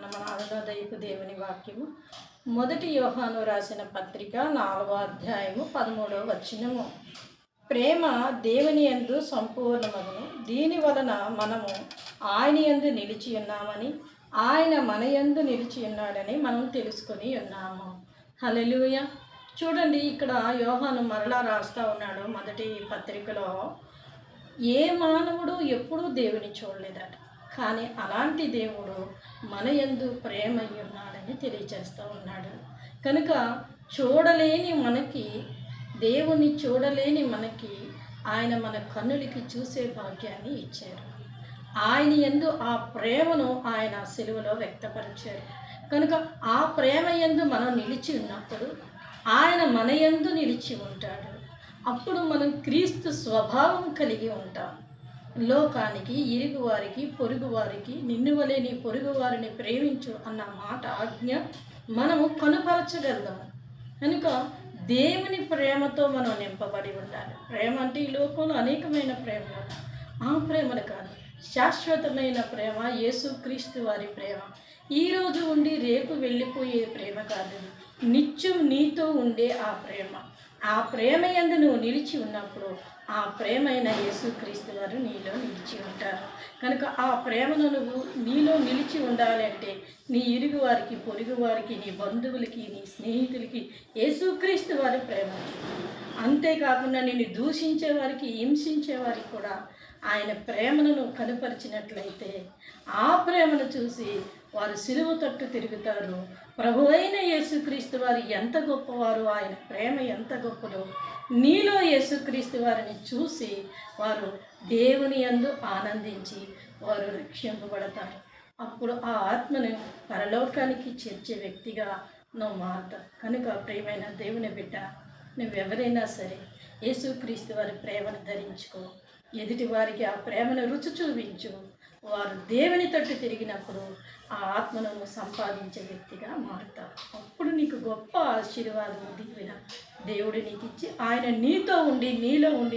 మన అరుణోదయపు దేవుని వాక్యము మొదటి యోహాను రాసిన పత్రిక 4వ అధ్యాయము 13వ వచనము. ప్రేమ దేవుని యందు సంపూర్ణమగును, దీని వలన మనము ఆయన యందు నిలిచి ఉన్నామని, ఆయన మన యందు నిలిచి ఉన్నాడని మనం తెలుసుకొని ఉన్నాము. హల్లెలూయా. చూడండి, ఇక్కడ యోహాను మరలా రాస్తూ ఉన్నాడు మొదటి పత్రికలో, ఏ మానవుడు ఎప్పుడూ దేవుని చూడలేదట, కానీ అలాంటి దేవుడు మన యందు ప్రేమ ఉన్నాడని తెలియచేస్తూ ఉన్నాడు. కనుక చూడలేని మనకి, దేవుని చూడలేని మనకి ఆయన మన కన్నులకి చూసే భాగ్యాన్ని ఇచ్చారు. ఆయన యందు ఆ ప్రేమను ఆయన సిలువలో వ్యక్తపరిచారు. కనుక ఆ ప్రేమ యందు మనం నిలిచి ఉన్నప్పుడు ఆయన మన యందు నిలిచి ఉంటాడు. అప్పుడు మనం క్రీస్తు స్వభావం కలిగి ఉంటాం. లోకానికి, ఇరుగువారికి, పొరుగువారికి నిన్ను వలె నీ పొరుగువారిని ప్రేమించు అన్న మాట, ఆజ్ఞ మనము కనుపరచగలుగుతాము. కనుక దేవుని ప్రేమతో మనం నింపబడి ఉండాలి. ప్రేమ అంటే ఈ లోకంలో అనేకమైన ప్రేమలు, ఆ ప్రేమలు కాదు, శాశ్వతమైన ప్రేమ, యేసుక్రీస్తు వారి ప్రేమ. ఈరోజు ఉండి రేపు వెళ్ళిపోయే ప్రేమ కాదు, నిత్యం నీతో ఉండే ఆ ప్రేమ. ఆ ప్రేమ యందు నువ్వు నిలిచి ఉన్నప్పుడు ఆ ప్రేమైన యేసుక్రీస్తు వారు నీలో నిలిచి ఉంటారు. కనుక ఆ ప్రేమను నువ్వు నీలో నిలిచి ఉండాలి అంటే నీ ఇరుగు వారికి, పొరుగు వారికి, నీ బంధువులకి, నీ స్నేహితులకి యేసుక్రీస్తు వారి ప్రేమ. అంతేకాకుండా నిన్ను దూషించే వారికి, హింసించే వారికి కూడా ఆయన ప్రేమను నువ్వు కనుపరిచినట్లయితే ఆ ప్రేమను చూసి వారు సిలువ తట్టు తిరుగుతారు. ప్రభు అయిన యేసుక్రీస్తు వారు ఎంత గొప్పవారు, ఆయన ప్రేమ ఎంత గొప్పదో నీలో యేసుక్రీస్తు వారిని చూసి వారు దేవుని యందు ఆనందించి వారు రక్షింపబడతారు. అప్పుడు ఆ ఆత్మను పరలోకానికి చేర్చే వ్యక్తిగా నువ్వు మారుతావు. కనుక ప్రియమైన దేవుని బిడ్డ, నువ్వెవరైనా సరే యేసుక్రీస్తు వారి ప్రేమను ధరించుకో. ఎదుటి వారికి ఆ ప్రేమను రుచి చూపించు. వారు దేవుని తట్టు తిరిగినప్పుడు ఆ ఆత్మను సంపాదించే వ్యక్తిగా మారుతావు. అప్పుడు నీకు గొప్ప ఆశీర్వాదం, దీవెన దేవుడు నీకు ఇచ్చి ఆయన నీతో ఉండి, నీలో ఉండి